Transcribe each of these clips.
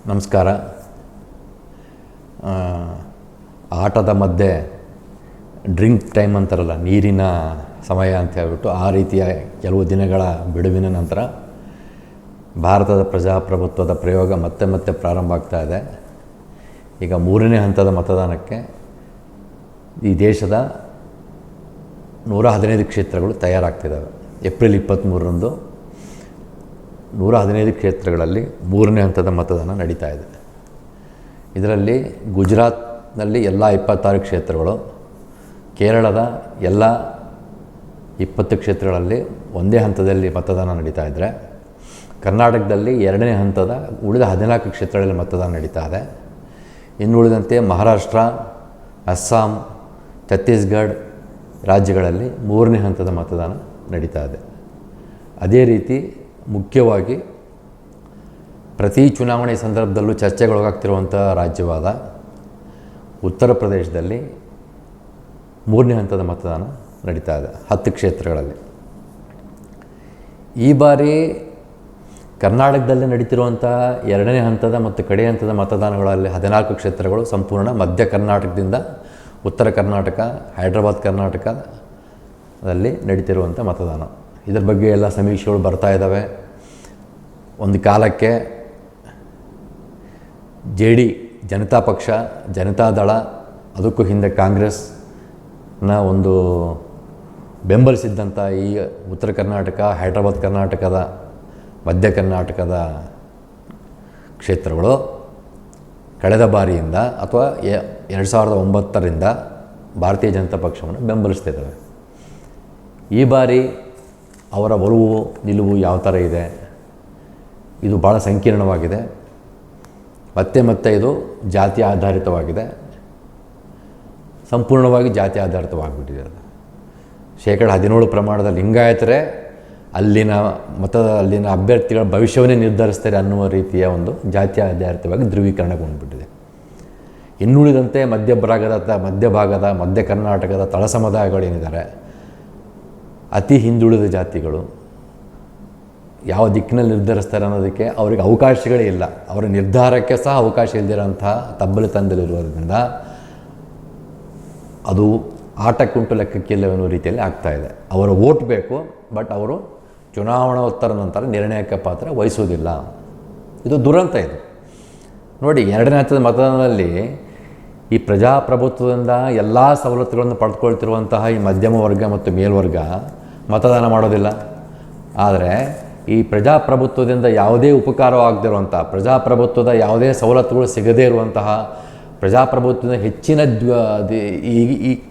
ನಮಸ್ಕಾರ. ಆಟದ ಮಧ್ಯೆ ಡ್ರಿಂಕ್ ಟೈಮ್ ಅಂತಾರಲ್ಲ, ನೀರಿನ ಸಮಯ ಅಂತ ಹೇಳ್ಬಿಟ್ಟು ಆ ರೀತಿಯ ಕೆಲವು ದಿನಗಳ ಬಿಡುವಿನ ನಂತರ ಭಾರತದ ಪ್ರಜಾಪ್ರಭುತ್ವದ ಪ್ರಯೋಗ ಮತ್ತೆ ಪ್ರಾರಂಭ ಆಗ್ತಾ ಇದೆ. ಈಗ 3ನೇ ಹಂತದ ಮತದಾನಕ್ಕೆ ಈ ದೇಶದ 115 ಕ್ಷೇತ್ರಗಳು ತಯಾರಾಗ್ತಿದ್ದಾವೆ. ಏಪ್ರಿಲ್ 23ರಂದು 115 ಕ್ಷೇತ್ರಗಳಲ್ಲಿ 3ನೇ ಹಂತದ ಮತದಾನ ನಡೀತಾ ಇದೆ. ಇದರಲ್ಲಿ ಗುಜರಾತ್ನಲ್ಲಿ ಎಲ್ಲ 26 ಕ್ಷೇತ್ರಗಳು, ಕೇರಳದ ಎಲ್ಲ 20 ಕ್ಷೇತ್ರಗಳಲ್ಲಿ ಒಂದೇ ಹಂತದಲ್ಲಿ ಮತದಾನ ನಡೀತಾ ಇದ್ದರೆ, ಕರ್ನಾಟಕದಲ್ಲಿ 2ನೇ ಹಂತದ ಉಳಿದ 14 ಕ್ಷೇತ್ರಗಳಲ್ಲಿ ಮತದಾನ ನಡೀತಾ ಇದೆ. ಇನ್ನುಳಿದಂತೆ ಮಹಾರಾಷ್ಟ್ರ, ಅಸ್ಸಾಂ, ಛತ್ತೀಸ್ಗಢ ರಾಜ್ಯಗಳಲ್ಲಿ 3ನೇ ಹಂತದ ಮತದಾನ ನಡೀತಾ ಇದೆ. ಅದೇ ರೀತಿ ಮುಖ್ಯವಾಗಿ ಪ್ರತಿ ಚುನಾವಣೆ ಸಂದರ್ಭದಲ್ಲೂ ಚರ್ಚೆಗೊಳಗಾಗ್ತಿರುವಂಥ ರಾಜ್ಯವಾದ ಉತ್ತರ ಪ್ರದೇಶದಲ್ಲಿ 3ನೇ ಹಂತದ ಮತದಾನ ನಡೀತಾ ಇದೆ 10 ಕ್ಷೇತ್ರಗಳಲ್ಲಿ. ಈ ಬಾರಿ ಕರ್ನಾಟಕದಲ್ಲಿ ನಡೀತಿರುವಂಥ 2ನೇ ಹಂತದ ಮತ್ತು ಕಡೆ ಹಂತದ ಮತದಾನಗಳಲ್ಲಿ 14 ಕ್ಷೇತ್ರಗಳು ಸಂಪೂರ್ಣ ಮಧ್ಯ ಕರ್ನಾಟಕದಿಂದ ಉತ್ತರ ಕರ್ನಾಟಕ, ಹೈದ್ರಾಬಾದ್ ಕರ್ನಾಟಕದಲ್ಲಿ ನಡೀತಿರುವಂಥ ಮತದಾನ. ಇದರ ಬಗ್ಗೆ ಎಲ್ಲ ಸಮೀಕ್ಷೆಗಳು ಬರ್ತಾ ಇದ್ದಾವೆ. ಒಂದು ಕಾಲಕ್ಕೆ ಜನತಾ ಪಕ್ಷ, ಜನತಾದಳ, ಅದಕ್ಕೂ ಹಿಂದೆ ಕಾಂಗ್ರೆಸ್ನ ಒಂದು ಬೆಂಬಲಿಸಿದ್ದಂಥ ಈ ಉತ್ತರ ಕರ್ನಾಟಕ, ಹೈದ್ರಾಬಾದ್ ಕರ್ನಾಟಕದ, ಮಧ್ಯ ಕರ್ನಾಟಕದ ಕ್ಷೇತ್ರಗಳು ಕಳೆದ ಬಾರಿಯಿಂದ ಅಥವಾ 2009ರಿಂದ ಭಾರತೀಯ ಜನತಾ ಪಕ್ಷವನ್ನು ಬೆಂಬಲಿಸ್ತಿದ್ದಾವೆ. ಈ ಬಾರಿ ಅವರ ಒಲವು ನಿಲುವು ಯಾವ ಥರ ಇದೆ? ಇದು ಭಾಳ ಸಂಕೀರ್ಣವಾಗಿದೆ. ಮತ್ತೆ ಇದು ಜಾತಿ ಆಧಾರಿತವಾಗಿದೆ, ಸಂಪೂರ್ಣವಾಗಿ ಜಾತಿ ಆಧಾರಿತವಾಗಿಬಿಟ್ಟಿದೆ. ಅದು 17% ಪ್ರಮಾಣದ ಲಿಂಗಾಯತರೇ ಅಲ್ಲಿನ ಅಭ್ಯರ್ಥಿಗಳ ಭವಿಷ್ಯವನ್ನೇ ನಿರ್ಧರಿಸ್ತಾರೆ ಅನ್ನುವ ರೀತಿಯ ಒಂದು ಜಾತಿ ಆಧಾರಿತವಾಗಿ ಧ್ರುವೀಕರಣಗೊಂಡುಬಿಟ್ಟಿದೆ. ಇನ್ನುಳಿದಂತೆ ಮಧ್ಯ ಕರ್ನಾಟಕದ ತಳ ಸಮುದಾಯಗಳೇನಿದ್ದಾರೆ, ಅತಿ ಹಿಂದುಳಿದ ಜಾತಿಗಳು ಯಾವ ದಿಕ್ಕಿನಲ್ಲಿ ನಿರ್ಧರಿಸ್ತಾರೆ ಅನ್ನೋದಕ್ಕೆ ಅವರಿಗೆ ಅವಕಾಶಗಳೇ ಇಲ್ಲ. ಅವರ ನಿರ್ಧಾರಕ್ಕೆ ಸಹ ಅವಕಾಶ ಇಲ್ಲದಿರೋಂಥ ತಬ್ಬಲಿತನದಲ್ಲಿರೋದ್ರಿಂದ ಅದು ಆಟಕ್ಕುಂಟು ಲೆಕ್ಕಕ್ಕಿಲ್ಲವೆನ್ನೋ ರೀತಿಯಲ್ಲಿ ಆಗ್ತಾಯಿದೆ. ಅವರ ವೋಟ್ ಬೇಕು, ಬಟ್ ಅವರು ಚುನಾವಣೋತ್ತರ ನಂತರ ನಿರ್ಣಾಯಕ ಪಾತ್ರ ವಹಿಸುವುದಿಲ್ಲ. ಇದು ದುರಂತ. ಇದು ನೋಡಿ, 2ನೇ ಹಂತದ ಮತದಾನದಲ್ಲಿ ಈ ಪ್ರಜಾಪ್ರಭುತ್ವದಿಂದ ಎಲ್ಲ ಸವಲತ್ತುಗಳನ್ನು ಪಡೆದುಕೊಳ್ತಿರುವಂತಹ ಈ ಮಧ್ಯಮ ವರ್ಗ ಮತ್ತು ಮೇಲ್ವರ್ಗ ಮತದಾನ ಮಾಡೋದಿಲ್ಲ. ಆದರೆ ಈ ಪ್ರಜಾಪ್ರಭುತ್ವದಿಂದ ಯಾವುದೇ ಉಪಕಾರವಾಗದಿರುವಂಥ, ಪ್ರಜಾಪ್ರಭುತ್ವದ ಯಾವುದೇ ಸವಲತ್ತುಗಳು ಸಿಗದೇ ಇರುವಂತಹ, ಪ್ರಜಾಪ್ರಭುತ್ವದ ಹೆಚ್ಚಿನ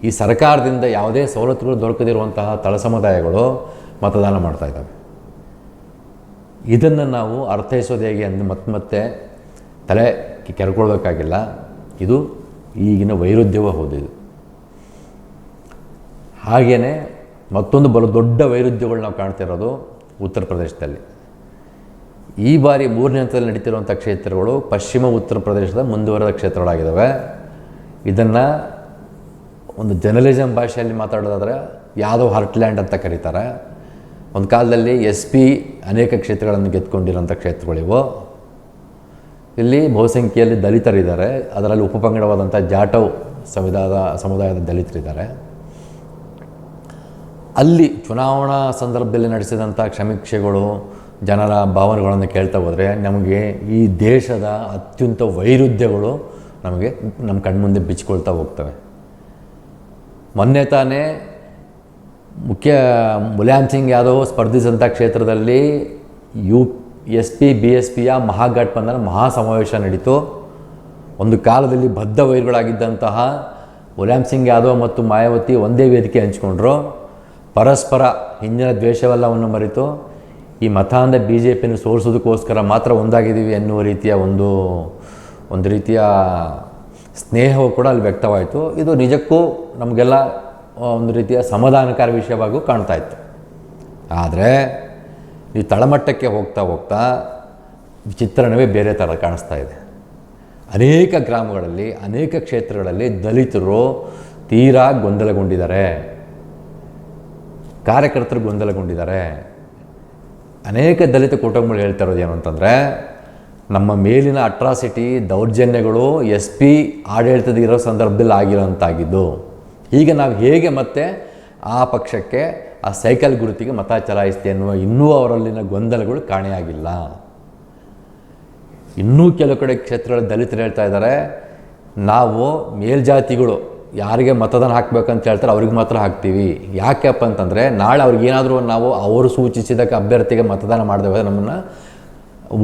ಈ ಸರ್ಕಾರದಿಂದ ಯಾವುದೇ ಸವಲತ್ತುಗಳು ದೊರಕದಿರುವಂತಹ ತಳ ಸಮುದಾಯಗಳು ಮತದಾನ ಮಾಡ್ತಾಯಿದ್ದಾವೆ. ಇದನ್ನು ನಾವು ಅರ್ಥೈಸೋದು ಹೇಗೆ ಅಂದು ಮತ್ತೆ ತಲೆ ಕೆರ್ಕೊಳ್ಬೇಕಾಗಿಲ್ಲ. ಇದು ಈಗಿನ ವೈರುಧ್ಯವೂ ಹೌದು. ಇದು ಹಾಗೆಯೇ ಮತ್ತೊಂದು ಬಲು ದೊಡ್ಡ ವೈರುಧ್ಯಗಳು ನಾವು ಕಾಣ್ತಿರೋದು ಉತ್ತರ ಪ್ರದೇಶದಲ್ಲಿ. ಈ ಬಾರಿ 3ನೇ ಹಂತದಲ್ಲಿ ನಡೀತಿರುವಂಥ ಕ್ಷೇತ್ರಗಳು ಪಶ್ಚಿಮ ಉತ್ತರ ಪ್ರದೇಶದ ಮುಂದುವರೆದ ಕ್ಷೇತ್ರಗಳಾಗಿದ್ದಾವೆ. ಇದನ್ನು ಒಂದು ಜರ್ನಲಿಸಮ್ ಭಾಷೆಯಲ್ಲಿ ಮಾತಾಡೋದಾದರೆ ಯಾದವ್ ಹಾರ್ಟ್ಲ್ಯಾಂಡ್ ಅಂತ ಕರೀತಾರೆ. ಒಂದು ಕಾಲದಲ್ಲಿ SP ಅನೇಕ ಕ್ಷೇತ್ರಗಳನ್ನು ಗೆದ್ದುಕೊಂಡಿರೋಂಥ ಕ್ಷೇತ್ರಗಳಿವು. ಇಲ್ಲಿ ಬಹುಸಂಖ್ಯೆಯಲ್ಲಿ ದಲಿತರಿದ್ದಾರೆ, ಅದರಲ್ಲಿ ಉಪಪಂಗಡವಾದಂಥ ಜಾಟವ್ ಸಮುದಾಯದ ದಲಿತರಿದ್ದಾರೆ. ಅಲ್ಲಿ ಚುನಾವಣಾ ಸಂದರ್ಭದಲ್ಲಿ ನಡೆಸಿದಂಥ ಸಮೀಕ್ಷೆಗಳು, ಜನರ ಭಾವನೆಗಳನ್ನು ಕೇಳ್ತಾ ಹೋದರೆ ನಮಗೆ ಈ ದೇಶದ ಅತ್ಯಂತ ವೈರುಧ್ಯಗಳು ನಮ್ಮ ಕಣ್ಮುಂದೆ ಬಿಚ್ಚಿಕೊಳ್ತಾ ಹೋಗ್ತವೆ. ಮೊನ್ನೆ ತಾನೇ ಮುಲಾಯಂ ಸಿಂಗ್ ಯಾದವ್ ಸ್ಪರ್ಧಿಸಿದಂಥ ಕ್ಷೇತ್ರದಲ್ಲಿ SP BSPಯ ಮಹಾಗಠಬಂಧನ ಮಹಾಸಮಾವೇಶ ನಡೀತು. ಒಂದು ಕಾಲದಲ್ಲಿ ಬದ್ಧ ವೈರುಗಳಾಗಿದ್ದಂತಹ ಮುಲಾಯಂ ಸಿಂಗ್ ಯಾದವ್ ಮತ್ತು ಮಾಯಾವತಿ ಒಂದೇ ವೇದಿಕೆ ಹಂಚಿಕೊಂಡ್ರು. ಪರಸ್ಪರ ಹಿಂದಿನ ದ್ವೇಷವೆಲ್ಲವನ್ನು ಮರೆತು ಈ ಮತಾಂಧ BJPಯನ್ನು ಸೋಲಿಸೋದಕ್ಕೋಸ್ಕರ ಮಾತ್ರ ಒಂದಾಗಿದ್ದೀವಿ ಎನ್ನುವ ರೀತಿಯ ಒಂದು ರೀತಿಯ ಸ್ನೇಹವು ಕೂಡ ಅಲ್ಲಿ ವ್ಯಕ್ತವಾಯಿತು. ಇದು ನಿಜಕ್ಕೂ ನಮಗೆಲ್ಲ ಒಂದು ರೀತಿಯ ಸಮಾಧಾನಕಾರಿ ವಿಷಯವಾಗೂ ಕಾಣ್ತಾ ಇತ್ತು. ಆದರೆ ಈ ತಳಮಟ್ಟಕ್ಕೆ ಹೋಗ್ತಾ ಚಿತ್ರಣವೇ ಬೇರೆ ಥರ ಕಾಣಿಸ್ತಾ ಇದೆ. ಅನೇಕ ಗ್ರಾಮಗಳಲ್ಲಿ, ಅನೇಕ ಕ್ಷೇತ್ರಗಳಲ್ಲಿ ದಲಿತರು ತೀರಾ ಗೊಂದಲಗೊಂಡಿದ್ದಾರೆ, ಕಾರ್ಯಕರ್ತರು ಗೊಂದಲಗೊಂಡಿದ್ದಾರೆ. ಅನೇಕ ದಲಿತ ಕುಟುಂಬಗಳು ಹೇಳ್ತಾ ಇರೋದು ಏನು ಅಂತಂದರೆ, ನಮ್ಮ ಮೇಲಿನ ಅಟ್ರಾಸಿಟಿ ದೌರ್ಜನ್ಯಗಳು ಎಸ್ ಪಿ ಆಡಳಿತದ ಇರೋ ಸಂದರ್ಭದಲ್ಲಿ ಆಗಿರೋಂಥಾಗಿದ್ದು. ಈಗ ನಾವು ಹೇಗೆ ಮತ್ತೆ ಆ ಪಕ್ಷಕ್ಕೆ ಆ ಸೈಕಲ್ ಗುರುತಿಗೆ ಮತ ಚಲಾಯಿಸ್ತೀವಿ ಅನ್ನುವ ಇನ್ನೂ ಅವರಲ್ಲಿನ ಗೊಂದಲಗಳು ಕಾಣೆಯಾಗಿಲ್ಲ. ಇನ್ನೂ ಕೆಲವು ಕಡೆ ಕ್ಷೇತ್ರಗಳ ದಲಿತರು ಹೇಳ್ತಾ ಇದ್ದಾರೆ, ನಾವು ಮೇಲ್ಜಾತಿಗಳು ಯಾರಿಗೆ ಮತದಾನ ಹಾಕಬೇಕಂತ ಹೇಳ್ತಾರೆ ಅವ್ರಿಗೆ ಮಾತ್ರ ಹಾಕ್ತೀವಿ. ಯಾಕೆಪ್ಪ ಅಂತಂದರೆ ನಾಳೆ ಅವ್ರಿಗೇನಾದರೂ ನಾವು ಅವರು ಸೂಚಿಸಿದ ಅಭ್ಯರ್ಥಿಗೆ ಮತದಾನ ಮಾಡದೆ ಹೋದರೆ ನಮ್ಮನ್ನು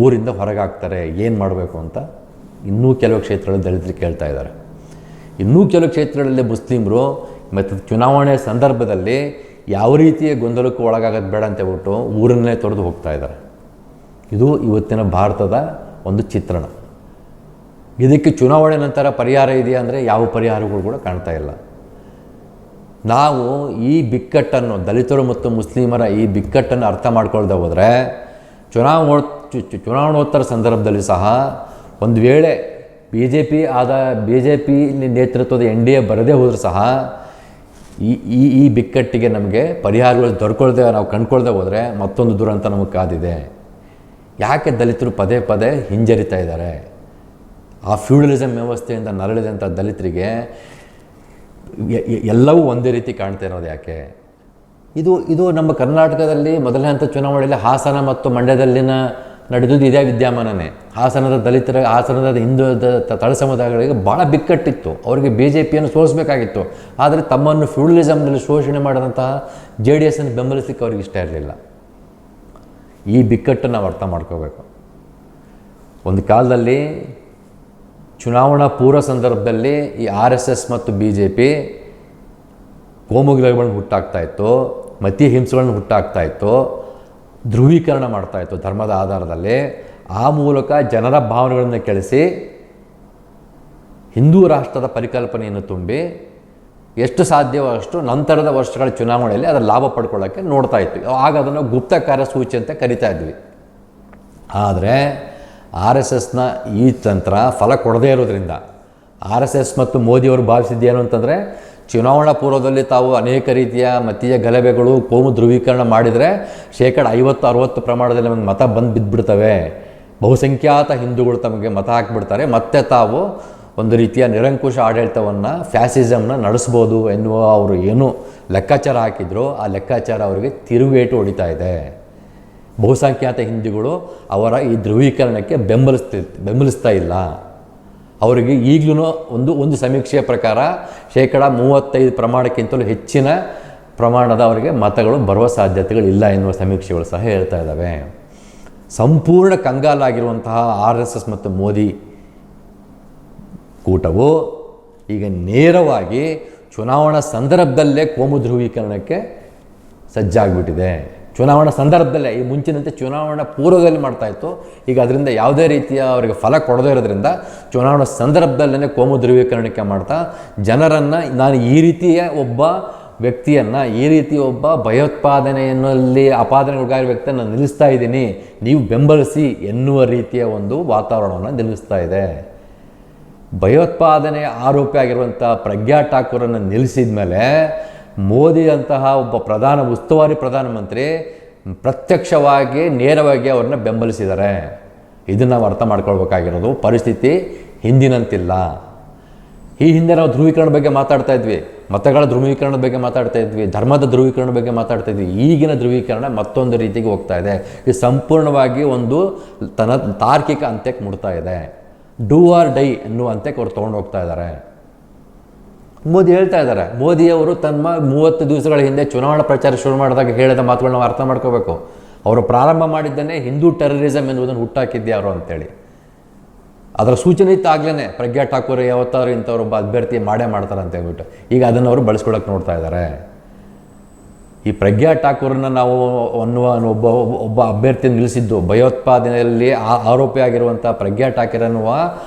ಊರಿಂದ ಹೊರಗೆ ಹಾಕ್ತಾರೆ, ಏನು ಮಾಡಬೇಕು ಅಂತ ಇನ್ನೂ ಕೆಲವು ಕ್ಷೇತ್ರಗಳಲ್ಲಿ ದಲಿತರು ಕೇಳ್ತಾ ಇದ್ದಾರೆ. ಇನ್ನೂ ಕೆಲವು ಕ್ಷೇತ್ರಗಳಲ್ಲಿ ಮುಸ್ಲಿಮರು ಮತ್ತು ಚುನಾವಣೆ ಸಂದರ್ಭದಲ್ಲಿ ಯಾವ ರೀತಿಯ ಗೊಂದಲಕ್ಕೂ ಒಳಗಾಗೋದು ಬೇಡ ಅಂತ ಹೇಳ್ಬಿಟ್ಟು ಊರನ್ನೇ ತೊರೆದು ಹೋಗ್ತಾ ಇದ್ದಾರೆ. ಇದು ಇವತ್ತಿನ ಭಾರತದ ಒಂದು ಚಿತ್ರಣ. ಇದಕ್ಕೆ ಚುನಾವಣೆ ನಂತರ ಪರಿಹಾರ ಇದೆಯಾ ಅಂದರೆ ಯಾವ ಪರಿಹಾರಗಳು ಕೂಡ ಕಾಣ್ತಾ ಇಲ್ಲ. ನಾವು ಈ ಬಿಕ್ಕಟ್ಟನ್ನು, ದಲಿತರು ಮತ್ತು ಮುಸ್ಲಿಮರ ಈ ಬಿಕ್ಕಟ್ಟನ್ನು ಅರ್ಥ ಮಾಡ್ಕೊಳ್ದೆ ಹೋದರೆ ಚುನಾವಣೋತ್ತರ ಸಂದರ್ಭದಲ್ಲಿ ಸಹ ಒಂದು ವೇಳೆ ಬಿ ಜೆ ಪಿ ನೇತೃತ್ವದ NDA ಬರದೇ ಹೋದರೂ ಸಹ ಈ ಬಿಕ್ಕಟ್ಟಿಗೆ ನಮಗೆ ಪರಿಹಾರಗಳು ನಾವು ಕಂಡುಕೊಳ್ದೆ ಹೋದರೆ ಮತ್ತೊಂದು ದುರಂತ ನಮಗೆ ಕಾದಿದೆ. ಯಾಕೆ ದಲಿತರು ಪದೇ ಪದೇ ಹಿಂಜರಿತಾ ಇದ್ದಾರೆ? ಆ ಫ್ಯೂಡಲಿಸಮ್ ವ್ಯವಸ್ಥೆಯಿಂದ ನರಳಿದಂಥ ದಲಿತರಿಗೆ ಎಲ್ಲವೂ ಒಂದೇ ರೀತಿ ಕಾಣ್ತಾ ಇರೋದು ಯಾಕೆ? ಇದು ನಮ್ಮ ಕರ್ನಾಟಕದಲ್ಲಿ ಮೊದಲನೇ ಹಂತ ಚುನಾವಣೆಯಲ್ಲಿ ಹಾಸನ ಮತ್ತು ಮಂಡ್ಯದಲ್ಲಿನ ನಡೆದಿದ್ದು ಇದೇ ವಿದ್ಯಮಾನನೇ. ಹಾಸನದ ಹಿಂದೂ ತಳ ಸಮುದಾಯಗಳಿಗೆ ಭಾಳ ಬಿಕ್ಕಟ್ಟಿತ್ತು. ಅವರಿಗೆ BJPಯನ್ನು ಸೋಲಿಸಬೇಕಾಗಿತ್ತು. ಆದರೆ ತಮ್ಮನ್ನು ಫ್ಯೂಡಲಿಸಮ್ನಲ್ಲಿ ಶೋಷಣೆ ಮಾಡಿದಂತಹ JDS ಅನ್ನು ಬೆಂಬಲಿಸಲಿಕ್ಕೆ ಅವ್ರಿಗೆ ಇಷ್ಟ ಇರಲಿಲ್ಲ. ಈ ಬಿಕ್ಕಟ್ಟನ್ನು ನಾವು ಅರ್ಥ ಮಾಡ್ಕೋಬೇಕು. ಒಂದು ಕಾಲದಲ್ಲಿ ಚುನಾವಣಾ ಪೂರ್ವ ಸಂದರ್ಭದಲ್ಲಿ ಈ RSS ಮತ್ತು BJP ಕೋಮುಗಲಭೆಗಳನ್ನು ಹುಟ್ಟಾಕ್ತಾಯಿತ್ತು, ಮತೀಯ ಹಿಂಸೆಗಳನ್ನು ಹುಟ್ಟಾಕ್ತಾಯಿತ್ತು, ಧ್ರುವೀಕರಣ ಮಾಡ್ತಾಯಿತ್ತು ಧರ್ಮದ ಆಧಾರದಲ್ಲಿ. ಆ ಮೂಲಕ ಜನರ ಭಾವನೆಗಳನ್ನು ಕೆಳಿಸಿ ಹಿಂದೂ ರಾಷ್ಟ್ರದ ಪರಿಕಲ್ಪನೆಯನ್ನು ತುಂಬಿ ಎಷ್ಟು ಸಾಧ್ಯವೋ ಅಷ್ಟು ನಂತರದ ವರ್ಷಗಳ ಚುನಾವಣೆಯಲ್ಲಿ ಅದರ ಲಾಭ ಪಡ್ಕೊಳ್ಳೋಕ್ಕೆ ನೋಡ್ತಾ ಇತ್ತು. ಆಗ ಅದನ್ನು ಗುಪ್ತ ಕಾರ್ಯಸೂಚಿ ಅಂತ ಕರಿತಾ ಇದ್ವಿ. ಆದರೆ RSSನ ಈ ತಂತ್ರ ಫಲ ಕೊಡದೇ ಇರೋದ್ರಿಂದ RSS ಮತ್ತು ಮೋದಿಯವರು ಭಾವಿಸಿದ್ದೇನು ಅಂತಂದರೆ, ಚುನಾವಣಾ ಪೂರ್ವದಲ್ಲಿ ತಾವು ಅನೇಕ ರೀತಿಯ ಮತೀಯ ಗಲಭೆಗಳು, ಕೋಮು ಧ್ರುವೀಕರಣ ಮಾಡಿದರೆ 50-60% ಪ್ರಮಾಣದಲ್ಲಿ ಒಂದು ಮತ ಬಂದು ಬಿದ್ದುಬಿಡ್ತವೆ, ಬಹುಸಂಖ್ಯಾತ ಹಿಂದೂಗಳು ತಮಗೆ ಮತ ಹಾಕಿಬಿಡ್ತಾರೆ, ಮತ್ತೆ ತಾವು ಒಂದು ರೀತಿಯ ನಿರಂಕುಶ ಆಡಳಿತವನ್ನು, ಫ್ಯಾಸಿಸಮ್ನ ನಡೆಸ್ಬೋದು ಎನ್ನುವ ಅವರು ಏನು ಲೆಕ್ಕಾಚಾರ ಹಾಕಿದ್ರು, ಆ ಲೆಕ್ಕಾಚಾರ ಅವರಿಗೆ ತಿರುಗೇಟು ಹೊಡಿತಾ ಇದೆ. ಬಹುಸಂಖ್ಯಾತ ಹಿಂದೂಗಳು ಅವರ ಈ ಧ್ರುವೀಕರಣಕ್ಕೆ ಬೆಂಬಲಿಸ್ತಾ ಇಲ್ಲ. ಅವರಿಗೆ ಈಗಲೂ ಒಂದು ಸಮೀಕ್ಷೆಯ ಪ್ರಕಾರ 35% ಪ್ರಮಾಣಕ್ಕಿಂತಲೂ ಹೆಚ್ಚಿನ ಪ್ರಮಾಣದ ಅವರಿಗೆ ಮತಗಳು ಬರುವ ಸಾಧ್ಯತೆಗಳಿಲ್ಲ ಎನ್ನುವ ಸಮೀಕ್ಷೆಗಳು ಸಹ ಹೇಳ್ತಾ ಇದ್ದಾವೆ. ಸಂಪೂರ್ಣ ಕಂಗಾಲಾಗಿರುವಂತಹ RSS ಮತ್ತು ಮೋದಿ ಕೂಟವು ಈಗ ನೇರವಾಗಿ ಚುನಾವಣಾ ಸಂದರ್ಭದಲ್ಲೇ ಕೋಮು ಧ್ರುವೀಕರಣಕ್ಕೆ ಸಜ್ಜಾಗ್ಬಿಟ್ಟಿದೆ. ಚುನಾವಣಾ ಸಂದರ್ಭದಲ್ಲೇ, ಈ ಮುಂಚಿನಂತೆ ಚುನಾವಣಾ ಪೂರ್ವದಲ್ಲಿ ಮಾಡ್ತಾಯಿತ್ತು. ಈಗ ಅದರಿಂದ ಯಾವುದೇ ರೀತಿಯ ಅವರಿಗೆ ಫಲ ಕೊಡದೇ ಇರೋದ್ರಿಂದ ಚುನಾವಣಾ ಸಂದರ್ಭದಲ್ಲೇ ಕೋಮು ಧ್ರುವೀಕರಣಕ್ಕೆ ಮಾಡ್ತಾ ಜನರನ್ನು, ನಾನು ಈ ರೀತಿಯ ಒಬ್ಬ ವ್ಯಕ್ತಿಯನ್ನು, ಈ ರೀತಿ ಒಬ್ಬ ಭಯೋತ್ಪಾದನೆಯಲ್ಲಿ ಅಪಾದನೆಗೊಳಗಾಗಿರೋ ವ್ಯಕ್ತಿಯನ್ನು ನಿಲ್ಲಿಸ್ತಾ ಇದ್ದೀನಿ, ನೀವು ಬೆಂಬಲಿಸಿ ಎನ್ನುವ ರೀತಿಯ ಒಂದು ವಾತಾವರಣವನ್ನು ನಿಲ್ಲಿಸ್ತಾ ಇದೆ. ಭಯೋತ್ಪಾದನೆ ಆರೋಪಿ ಆಗಿರುವಂಥ ಪ್ರಜ್ಞಾ ಠಾಕೂರನ್ನು ನಿಲ್ಲಿಸಿದ ಮೇಲೆ ಮೋದಿಯಂತಹ ಒಬ್ಬ ಉಸ್ತುವಾರಿ ಪ್ರಧಾನಮಂತ್ರಿ ಪ್ರತ್ಯಕ್ಷವಾಗಿ ನೇರವಾಗಿ ಅವ್ರನ್ನ ಬೆಂಬಲಿಸಿದ್ದಾರೆ. ಇದನ್ನು ನಾವು ಅರ್ಥ ಮಾಡ್ಕೊಳ್ಬೇಕಾಗಿರೋದು. ಪರಿಸ್ಥಿತಿ ಹಿಂದಿನಂತಿಲ್ಲ. ಈ ಹಿಂದೆ ನಾವು ಧ್ರುವೀಕರಣ ಬಗ್ಗೆ ಮಾತಾಡ್ತಾ ಇದ್ವಿ, ಮತಗಳ ಧ್ರುವೀಕರಣದ ಬಗ್ಗೆ ಮಾತಾಡ್ತಾ ಇದ್ವಿ, ಧರ್ಮದ ಧ್ರುವೀಕರಣ ಬಗ್ಗೆ ಮಾತಾಡ್ತಾ ಇದ್ವಿ. ಈಗಿನ ಧ್ರುವೀಕರಣ ಮತ್ತೊಂದು ರೀತಿಗೆ ಹೋಗ್ತಾ ಇದೆ. ಇದು ಸಂಪೂರ್ಣವಾಗಿ ಒಂದು ತಾರ್ಕಿಕ ಅಂತ್ಯಕ್ಕೆ ಮುಡ್ತಾ ಇದೆ. ಡೂ ಆರ್ ಡೈ ಎನ್ನುವ ಅಂತ್ಯಕ್ಕೆ ಅವ್ರು ತೊಗೊಂಡು ಹೋಗ್ತಾ ಇದ್ದಾರೆ. ಮೋದಿ ಹೇಳ್ತಾ ಇದ್ದಾರೆ, ಮೋದಿಯವರು ತಮ್ಮ 30 ದಿವಸಗಳ ಹಿಂದೆ ಚುನಾವಣಾ ಪ್ರಚಾರ ಶುರು ಮಾಡಿದಾಗ ಹೇಳಿದ ಮಾತುಗಳನ್ನ ನಾವು ಅರ್ಥ ಮಾಡ್ಕೋಬೇಕು. ಅವರು ಪ್ರಾರಂಭ ಮಾಡಿದ್ದನ್ನೇ ಹಿಂದೂ ಟೆರರಿಸಮ್ ಎನ್ನುವುದನ್ನು ಹುಟ್ಟಾಕಿದ್ಯಾರು ಅಂತೇಳಿ. ಅದರ ಸೂಚನೆ ಇತ್ತು ಆಗಲೇ, ಪ್ರಜ್ಞಾ ಠಾಕೂರ್ ಯಾವತ್ತಾರು ಇಂಥವ್ರೊಬ್ಬ ಅಭ್ಯರ್ಥಿ ಮಾಡ್ತಾರೆ ಅಂತ ಹೇಳ್ಬಿಟ್ಟು. ಈಗ ಅದನ್ನು ಅವರು ಬಳಸ್ಕೊಳಕ್ಕೆ ನೋಡ್ತಾ ಇದ್ದಾರೆ. ಈ ಪ್ರಜ್ಞಾ ಠಾಕೂರನ್ನ ನಾವು ಒಬ್ಬ ಅಭ್ಯರ್ಥಿ ನಿಲ್ಲಿಸಿದ್ದು, ಭಯೋತ್ಪಾದನೆಯಲ್ಲಿ ಆರೋಪಿಯಾಗಿರುವಂಥ ಪ್ರಜ್ಞಾ ಠಾಕೂರ್ ಎನ್ನುವ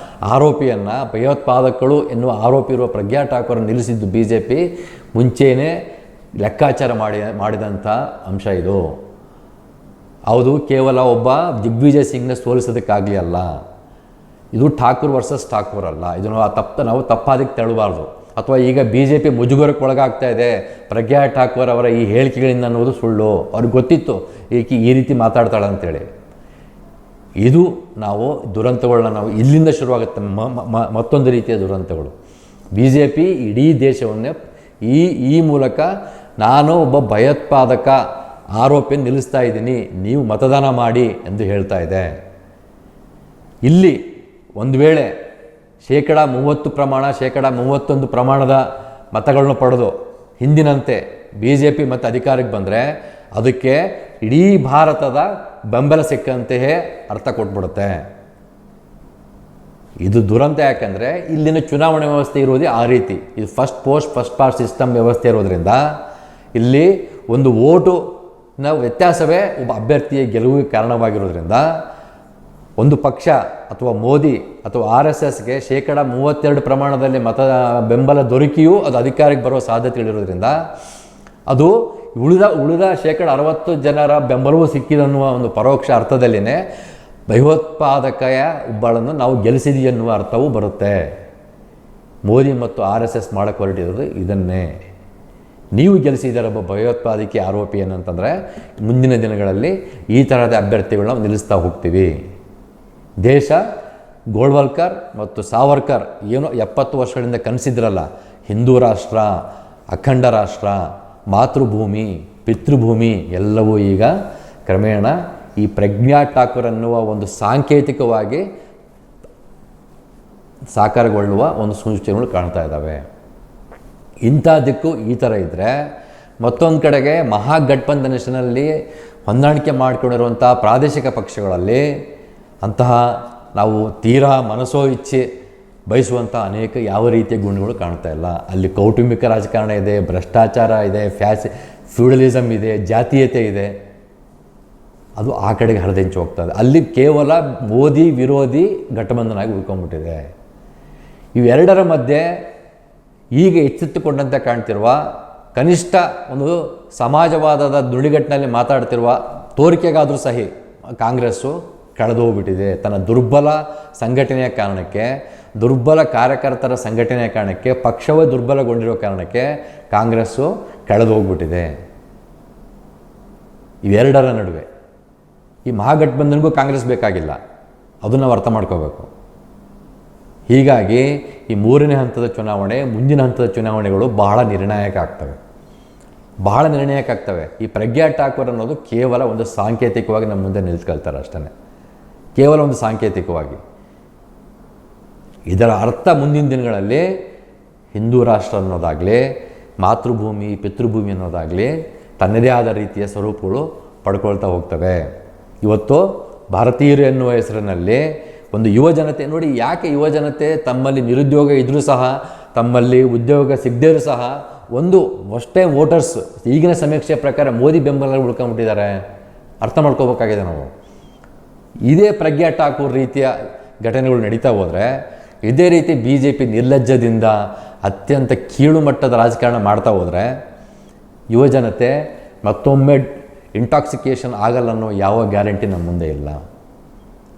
ಆರೋಪಿಯನ್ನು, ಭಯೋತ್ಪಾದಕಗಳು ಎನ್ನುವ ಆರೋಪಿ ಇರುವ ಪ್ರಜ್ಞಾ ಠಾಕೂರನ್ನು ನಿಲ್ಲಿಸಿದ್ದು BJP ಮುಂಚೆಯೇ ಲೆಕ್ಕಾಚಾರ ಮಾಡಿದಂಥ ಅಂಶ ಇದು. ಹೌದು, ಕೇವಲ ಒಬ್ಬ ದಿಗ್ವಿಜಯ್ ಸಿಂಗ್ನ ಸೋಲಿಸೋದಕ್ಕಾಗಲಿ ಅಲ್ಲ, ಇದು ಠಾಕೂರ್ ವರ್ಸಸ್ ಠಾಕೂರ್ ಅಲ್ಲ. ಇದನ್ನು ನಾವು ತಪ್ಪಾದಕ್ಕೆ ತೆರಳಬಾರ್ದು. ಅಥವಾ ಈಗ BJP ಮುಜುಗರಕ್ಕೆ ಒಳಗಾಗ್ತಾ ಇದೆ ಪ್ರಜ್ಞಾ ಠಾಕೂರ್ ಅವರ ಈ ಹೇಳಿಕೆಗಳಿಂದ ಅನ್ನೋದು ಸುಳ್ಳು. ಅವ್ರಿಗೆ ಗೊತ್ತಿತ್ತು ಈಕೆ ಈ ರೀತಿ ಮಾತಾಡ್ತಾಳೆ ಅಂತೇಳಿ. ಇದು ನಾವು ದುರಂತಗಳನ್ನ ನಾವು ಇಲ್ಲಿಂದ ಶುರುವಾಗುತ್ತೆ. ಮತ್ತೊಂದು ರೀತಿಯ ದುರಂತಗಳು. ಬಿ ಜೆ ಪಿ ಇಡೀ ದೇಶವನ್ನೇ ಈ ಮೂಲಕ ನಾನು ಒಬ್ಬ ಭಯೋತ್ಪಾದಕ ಆರೋಪಿಯನ್ನು ನಿಲ್ಲಿಸ್ತಾ ಇದ್ದೀನಿ, ನೀವು ಮತದಾನ ಮಾಡಿ ಎಂದು ಹೇಳ್ತಾ ಇದೆ. ಇಲ್ಲಿ ಒಂದು ವೇಳೆ 30% 31% ಮತಗಳನ್ನು ಪಡೆದು ಹಿಂದಿನಂತೆ ಬಿ ಜೆ ಪಿ ಮತ್ತು ಅಧಿಕಾರಕ್ಕೆ ಬಂದರೆ ಅದಕ್ಕೆ ಇಡೀ ಭಾರತದ ಬೆಂಬಲ ಸಿಕ್ಕಂತೆಯೇ ಅರ್ಥ ಕೊಟ್ಬಿಡುತ್ತೆ. ಇದು ದುರಂತ. ಯಾಕಂದರೆ ಇಲ್ಲಿನ ಚುನಾವಣೆ ವ್ಯವಸ್ಥೆ ಇರೋದೇ ಆ ರೀತಿ. ಇದು ಫಸ್ಟ್ ಪಾಸ್ಟ್ ಸಿಸ್ಟಮ್ ವ್ಯವಸ್ಥೆ ಇರೋದ್ರಿಂದ ಇಲ್ಲಿ ಒಂದು ಓಟುನ ವ್ಯತ್ಯಾಸವೇ ಒಬ್ಬ ಅಭ್ಯರ್ಥಿಯ ಗೆಲುವಿಗೆ ಕಾರಣವಾಗಿರೋದ್ರಿಂದ ಒಂದು ಪಕ್ಷ ಅಥವಾ ಮೋದಿ ಅಥವಾ RSSಗೆ 32% ಮತ ಬೆಂಬಲ ದೊರಕಿಯೂ ಅದು ಅಧಿಕಾರಕ್ಕೆ ಬರುವ ಸಾಧ್ಯತೆಗಳಿರೋದ್ರಿಂದ ಅದು ಉಳಿದ 60% ಜನರ ಬೆಂಬಲವೂ ಸಿಕ್ಕಿದನ್ನುವ ಒಂದು ಪರೋಕ್ಷ ಅರ್ಥದಲ್ಲಿನೇ ಭಯೋತ್ಪಾದಕೆಯ ಒಬ್ಬಳನ್ನು ನಾವು ಗೆಲ್ಲಿಸಿದ್ವಿ ಎನ್ನುವ ಅರ್ಥವೂ ಬರುತ್ತೆ. ಮೋದಿ ಮತ್ತು RSS ಮಾಡಕ್ಕೆ ಹೊರಟಿರೋದು ಇದನ್ನೇ. ನೀವು ಗೆಲ್ಲಿಸಿದಾರೆ ಒಬ್ಬ ಭಯೋತ್ಪಾದಕಿ ಆರೋಪಿ ಏನಂತಂದರೆ ಮುಂದಿನ ದಿನಗಳಲ್ಲಿ ಈ ಥರದ ಅಭ್ಯರ್ಥಿಗಳನ್ನ ನಿಲ್ಲಿಸ್ತಾ ಹೋಗ್ತೀವಿ. ದೇಶ ಗೋಳ್ವಲ್ಕರ್ ಮತ್ತು ಸಾವರ್ಕರ್ ಏನೋ 70 ವರ್ಷಗಳಿಂದ ಕನಸಿದ್ರಲ್ಲ, ಹಿಂದೂ ರಾಷ್ಟ್ರ, ಅಖಂಡ ರಾಷ್ಟ್ರ, ಮಾತೃಭೂಮಿ, ಪಿತೃಭೂಮಿ ಎಲ್ಲವೂ ಈಗ ಕ್ರಮೇಣ ಈ ಪ್ರಜ್ಞಾ ಠಾಕೂರ್ ಅನ್ನುವ ಒಂದು ಸಾಂಕೇತಿಕವಾಗಿ ಸಾಕಾರಗೊಳ್ಳುವ ಒಂದು ಸೂಚನೆಗಳು ಕಾಣ್ತಾ ಇದ್ದಾವೆ. ಇಂಥದ್ದಕ್ಕೂ ಈ ಥರ ಇದ್ದರೆ ಮತ್ತೊಂದು ಕಡೆಗೆ ಮಹಾಗಠಬಂಧನಲ್ಲಿ ಹೊಂದಾಣಿಕೆ ಮಾಡಿಕೊಂಡಿರುವಂಥ ಪ್ರಾದೇಶಿಕ ಪಕ್ಷಗಳಲ್ಲಿ ಅಂತಹ ನಾವು ತೀರಾ ಮನಸೋ ಇಚ್ಛೆ ಬಯಸುವಂಥ ಅನೇಕ ಯಾವ ರೀತಿಯ ಗುಣಗಳು ಕಾಣ್ತಾ ಇಲ್ಲ. ಅಲ್ಲಿ ಕೌಟುಂಬಿಕ ರಾಜಕಾರಣ ಇದೆ, ಭ್ರಷ್ಟಾಚಾರ ಇದೆ, ಫ್ಯೂಡಲಿಸಮ್ ಇದೆ, ಜಾತೀಯತೆ ಇದೆ. ಅದು ಆ ಕಡೆಗೆ ಹರಿದೆಂಚು ಹೋಗ್ತದೆ. ಅಲ್ಲಿ ಕೇವಲ ಮೋದಿ ವಿರೋಧಿ ಘಟಬಂಧನ ಆಗಿ ಉಳ್ಕೊಂಡ್ಬಿಟ್ಟಿದೆ. ಇವೆರಡರ ಮಧ್ಯೆ ಈಗ ಎಚ್ಚೆತ್ತುಕೊಂಡಂತೆ ಕಾಣ್ತಿರುವ ಕನಿಷ್ಠ ಒಂದು ಸಮಾಜವಾದದ ನುಡಿಗಟ್ಟಿನಲ್ಲಿ ಮಾತಾಡ್ತಿರುವ ತೋರಿಕೆಗಾದರೂ ಸಹಿ ಕಾಂಗ್ರೆಸ್ಸು ಕಳೆದೋಗ್ಬಿಟ್ಟಿದೆ. ತನ್ನ ದುರ್ಬಲ ಸಂಘಟನೆಯ ಕಾರಣಕ್ಕೆ, ದುರ್ಬಲ ಕಾರ್ಯಕರ್ತರ ಸಂಘಟನೆಯ ಕಾರಣಕ್ಕೆ, ಪಕ್ಷವೇ ದುರ್ಬಲಗೊಂಡಿರೋ ಕಾರಣಕ್ಕೆ ಕಾಂಗ್ರೆಸ್ಸು ಕಳೆದೋಗ್ಬಿಟ್ಟಿದೆ. ಇವೆರಡರ ನಡುವೆ ಈ ಮಹಾಗಠಬಂಧನ್ಗೂ ಕಾಂಗ್ರೆಸ್ ಬೇಕಾಗಿಲ್ಲ, ಅದನ್ನು ನಾವು ಅರ್ಥ ಮಾಡ್ಕೋಬೇಕು. ಹೀಗಾಗಿ ಈ 3ನೇ ಹಂತದ ಚುನಾವಣೆ, ಮುಂದಿನ ಹಂತದ ಚುನಾವಣೆಗಳು ಬಹಳ ನಿರ್ಣಾಯಕ ಆಗ್ತವೆ. ಈ ಪ್ರಜ್ಞಾ ಠಾಕೂರ್ ಅನ್ನೋದು ಕೇವಲ ಒಂದು ಸಾಂಕೇತಿಕವಾಗಿ ನಮ್ಮ ಮುಂದೆ ನಿಲ್ಸ್ಕೊಳ್ತಾರೆ ಅಷ್ಟೇ, ಕೇವಲ ಒಂದು ಸಾಂಕೇತಿಕವಾಗಿ. ಇದರ ಅರ್ಥ ಮುಂದಿನ ದಿನಗಳಲ್ಲಿ ಹಿಂದೂ ರಾಷ್ಟ್ರ ಅನ್ನೋದಾಗಲಿ, ಮಾತೃಭೂಮಿ, ಪಿತೃಭೂಮಿ ಅನ್ನೋದಾಗಲಿ ತನ್ನದೇ ಆದ ರೀತಿಯ ಸ್ವರೂಪಗಳು ಪಡ್ಕೊಳ್ತಾ ಹೋಗ್ತವೆ. ಇವತ್ತು ಭಾರತೀಯರು ಎನ್ನುವ ಹೆಸರಿನಲ್ಲಿ ಒಂದು ಯುವಜನತೆ ನೋಡಿ, ಯಾಕೆ ಯುವಜನತೆ ತಮ್ಮಲ್ಲಿ ನಿರುದ್ಯೋಗ ಇದ್ದರೂ ಸಹ, ತಮ್ಮಲ್ಲಿ ಉದ್ಯೋಗ ಸಿಗದೇ ಸಹ ಒಂದು ಅಷ್ಟೇ ವೋಟರ್ಸ್ ಈಗಿನ ಸಮೀಕ್ಷೆ ಪ್ರಕಾರ ಮೋದಿ ಬೆಂಬಲ ಉಳ್ಕೊಂಡ್ಬಿಟ್ಟಿದ್ದಾರೆ. ಅರ್ಥ ಮಾಡ್ಕೋಬೇಕಾಗಿದೆ ನಾವು. ಇದೇ ಪ್ರಜ್ಞಾ ಠಾಕೂರ್ ರೀತಿಯ ಘಟನೆಗಳು ನಡೀತಾ ಹೋದರೆ, ಇದೇ ರೀತಿ BJP ನಿರ್ಲಜ್ಜದಿಂದ ಅತ್ಯಂತ ಕೀಳು ಮಟ್ಟದ ರಾಜಕಾರಣ ಮಾಡ್ತಾ ಹೋದರೆ ಯುವಜನತೆ ಮತ್ತೊಮ್ಮೆ ಇಂಟಾಕ್ಸಿಕೇಷನ್ ಆಗಲ್ಲ ಅನ್ನೋ ಯಾವ ಗ್ಯಾರಂಟಿ ನಮ್ಮ ಮುಂದೆ ಇಲ್ಲ.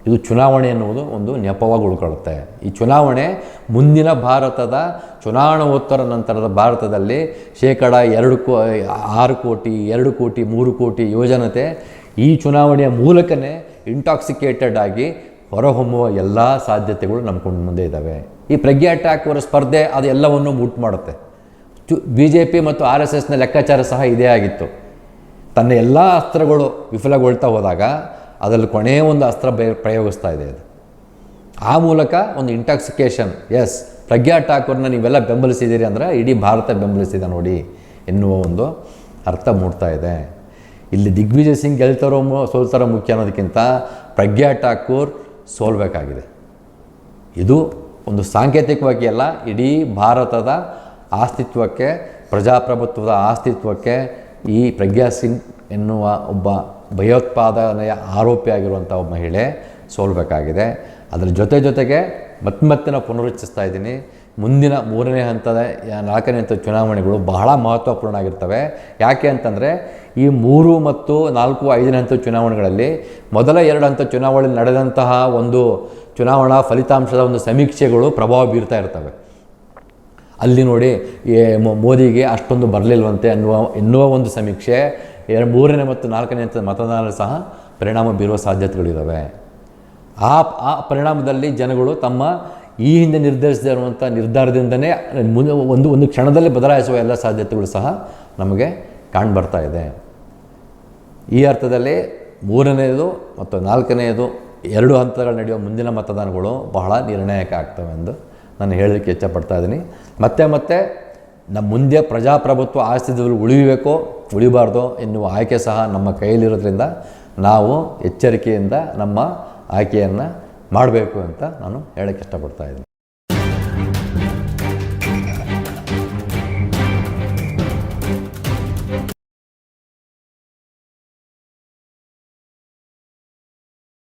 ಇದು ಚುನಾವಣೆ ಎನ್ನುವುದು ಒಂದು ನೆಪವಾಗಿ ಉಳ್ಕೊಳ್ಳುತ್ತೆ. ಈ ಚುನಾವಣೆ ಮುಂದಿನ ಭಾರತದ ಚುನಾವಣೋತ್ತರ ನಂತರದ ಭಾರತದಲ್ಲಿ 6 ಕೋಟಿ 2 ಕೋಟಿ 3 ಕೋಟಿ ಯುವಜನತೆ ಈ ಚುನಾವಣೆಯ ಮೂಲಕನೇ ಇಂಟಾಕ್ಸಿಕೇಟೆಡ್ ಆಗಿ ಹೊರಹೊಮ್ಮುವ ಎಲ್ಲ ಸಾಧ್ಯತೆಗಳು ನಮ್ಮ ಮುಂದೆ ಇದ್ದಾವೆ. ಈ ಪ್ರಜ್ಞಾ ಠಾಕೂರ್ ಸ್ಪರ್ಧೆ ಅದು ಎಲ್ಲವನ್ನೂ ಮುಟ್ಟು ಮಾಡುತ್ತೆ. BJP ಮತ್ತು RSSನ ಲೆಕ್ಕಾಚಾರ ಸಹ ಇದೇ ಆಗಿತ್ತು. ತನ್ನ ಎಲ್ಲ ಅಸ್ತ್ರಗಳು ವಿಫಲಗೊಳ್ತಾ ಹೋದಾಗ ಅದರಲ್ಲಿ ಕೊನೆಯ ಒಂದು ಅಸ್ತ್ರ ಪ್ರಯೋಗಿಸ್ತಾ ಇದೆ. ಅದು ಆ ಮೂಲಕ ಒಂದು ಇಂಟಾಕ್ಸಿಕೇಷನ್, ಎಸ್ ಪ್ರಜ್ಞಾ ಠಾಕೂರ್ನ ನೀವೆಲ್ಲ ಬೆಂಬಲಿಸಿದ್ದೀರಿ ಅಂದರೆ ಇಡೀ ಭಾರತ ಬೆಂಬಲಿಸಿದೆ ನೋಡಿ ಎನ್ನುವ ಒಂದು ಅರ್ಥ ಮೂಡ್ತಾ ಇದೆ. ಇಲ್ಲಿ ದಿಗ್ವಿಜಯ್ ಸಿಂಗ್ ಗೆಲ್ತಾರೋ ಸೋಲ್ತಾರೋ ಮುಖ್ಯ ಅನ್ನೋದಕ್ಕಿಂತ ಪ್ರಜ್ಞಾ ಠಾಕೂರ್ ಸೋಲ್ಬೇಕಾಗಿದೆ. ಇದು ಒಂದು ಸಾಂಕೇತಿಕವಾಗಿ ಅಲ್ಲ, ಇಡೀ ಭಾರತದ ಅಸ್ತಿತ್ವಕ್ಕೆ, ಪ್ರಜಾಪ್ರಭುತ್ವದ ಅಸ್ತಿತ್ವಕ್ಕೆ ಈ ಪ್ರಜ್ಞಾ ಸಿಂಗ್ ಎನ್ನುವ ಒಬ್ಬ ಭಯೋತ್ಪಾದನೆಯ ಆರೋಪಿಯಾಗಿರುವಂಥ ಒಬ್ಬ ಮಹಿಳೆ ಸೋಲ್ಬೇಕಾಗಿದೆ. ಅದರ ಜೊತೆಗೆ ಮತ್ತೆ ನಾವು ಪುನರುಚ್ಚರಿಸ್ತಾ ಇದ್ದೀನಿ, ಮುಂದಿನ 3ನೇ ಹಂತದ 4ನೇ ಹಂತದ ಚುನಾವಣೆಗಳು ಬಹಳ ಮಹತ್ವಪೂರ್ಣ ಆಗಿರ್ತವೆ. ಯಾಕೆ ಅಂತಂದರೆ ಈ 3 ಮತ್ತು 4, 5ನೇ ಹಂತದ ಚುನಾವಣೆಗಳಲ್ಲಿ ಮೊದಲ 2 ಹಂತ ಚುನಾವಣೆ ನಡೆದಂತಹ ಒಂದು ಚುನಾವಣಾ ಫಲಿತಾಂಶದ ಒಂದು ಸಮೀಕ್ಷೆಗಳು ಪ್ರಭಾವ ಬೀರ್ತಾ ಇರ್ತವೆ. ಅಲ್ಲಿ ನೋಡಿ ಮೋದಿಗೆ ಅಷ್ಟೊಂದು ಬರಲಿಲ್ವಂತೆ ಎನ್ನುವ ಒಂದು ಸಮೀಕ್ಷೆ 3ನೇ ಮತ್ತು 4ನೇ ಹಂತದ ಮತದಾನದಲ್ಲಿ ಸಹ ಪರಿಣಾಮ ಬೀರುವ ಸಾಧ್ಯತೆಗಳಿದ್ದಾವೆ. ಆ ಪರಿಣಾಮದಲ್ಲಿ ಜನಗಳು ತಮ್ಮ ಈ ಹಿಂದೆ ನಿರ್ಧರಿಸದೇ ಇರುವಂಥ ನಿರ್ಧಾರದಿಂದನೇ ಮುಂದೆ ಒಂದು ಕ್ಷಣದಲ್ಲಿ ಬದಲಾಯಿಸುವ ಎಲ್ಲ ಸಾಧ್ಯತೆಗಳು ಸಹ ನಮಗೆ ಕಾಣ್ಬರ್ತಾ ಇದೆ. ಈ ಅರ್ಥದಲ್ಲಿ 3ನೇದು ಮತ್ತು 4ನೇದು 2 ಹಂತಗಳು ನಡೆಯುವ ಮುಂದಿನ ಮತದಾನಗಳು ಬಹಳ ನಿರ್ಣಾಯಕ ಆಗ್ತವೆ ಎಂದು ನಾನು ಹೇಳಲಿಕ್ಕೆ ಇಷ್ಟಪಡ್ತಾ ಇದ್ದೀನಿ. ಮತ್ತೆ ನಮ್ಮ ಮುಂದೆ ಪ್ರಜಾಪ್ರಭುತ್ವ ಆಸ್ತಿದಲ್ಲಿ ಉಳಿಯಬೇಕೋ ಉಳಿಬಾರ್ದೋ ಎನ್ನುವ ಆಯ್ಕೆ ಸಹ ನಮ್ಮ ಕೈಯಲ್ಲಿರೋದ್ರಿಂದ ನಾವು ಎಚ್ಚರಿಕೆಯಿಂದ ನಮ್ಮ ಆಯ್ಕೆಯನ್ನು ಮಾಡಬೇಕು ಅಂತ ನಾನು ಹೇಳೋಕ್ಕೆ ಇಷ್ಟಪಡ್ತಾ ಇದ್ದೀನಿ.